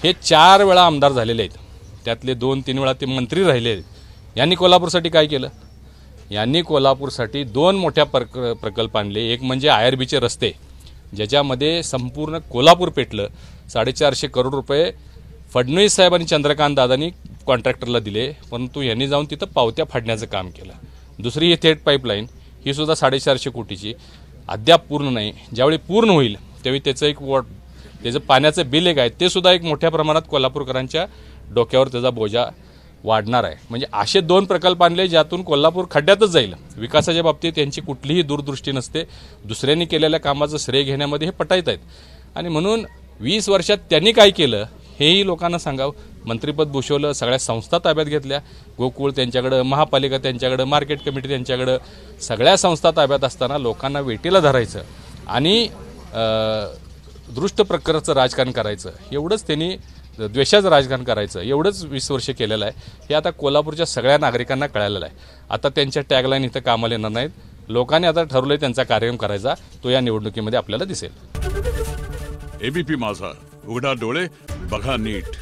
हे 4 वेळा आमदार झालेले आहेत, त्यातले 2-3 वेळा ते मंत्री राहिले आहेत. यांनी कोल्हापूरसाठी काय केलं? यांनी कोल्हापूरसाठी 2 मोठ्या प्रकल्प आणले. एक म्हणजे IRBचे रस्ते, ज्याच्यामध्ये संपूर्ण कोल्हापूर पेटलं. 450 करोड रुपये फडणवीस साहेब आणि चंद्रकांत दादांनी कॉन्ट्रॅक्टरला दिले, परंतु यांनी जाऊन तिथं पावत्या फाडण्याचं काम केलं. दुसरी ही थेट पाईपलाईन, ही सुद्धा 450 कोटीची, अद्याप पूर्ण नाही. ज्यावेळी पूर्ण होईल त्यावेळी त्याचं पाण्याचं बिल एक आहे, ते सुद्धा एक मोठ्या प्रमाणात कोल्हापूरकरांच्या डोक्यावर त्याचा बोजा वाढणार आहे. म्हणजे असे 2 प्रकल्प आणले ज्यातून कोल्हापूर खड्ड्यातच जाईल. विकासाच्या बाबतीत यांची कुठलीही दूरदृष्टी नसते. दुसऱ्यांनी केलेल्या कामाचं श्रेय घेण्यामध्ये हे पटाईत आहेत. आणि म्हणून 20 वर्षात त्यांनी काय केलं हेही लोकांना सांगावं. मंत्रिपद भूषवलं, सगळ्या संस्था ताब्यात घेतल्या, गोकुळ त्यांच्याकडं, महापालिका त्यांच्याकडं, मार्केट कमिटी त्यांच्याकडं, सगळ्या संस्था ताब्यात असताना लोकांना वेटीला धरायचं आणि दृष्ट प्रकारचं राजकारण करायचं, एवढंच त्यांनी द्वेषाचं राजकारण करायचं, एवढंच 20 वर्ष केलेलं आहे. हे आता कोल्हापूरच्या सगळ्या नागरिकांना कळालेलं आहे. आता त्यांच्या टॅगलाईन इथं कामाला येणार नाहीत. लोकांनी आता ठरवलंय त्यांचा कार्यक्रम करायचा, तो या निवडणुकीमध्ये आपल्याला दिसेल. ABP माझा, उघडा डोळे बघा नीट.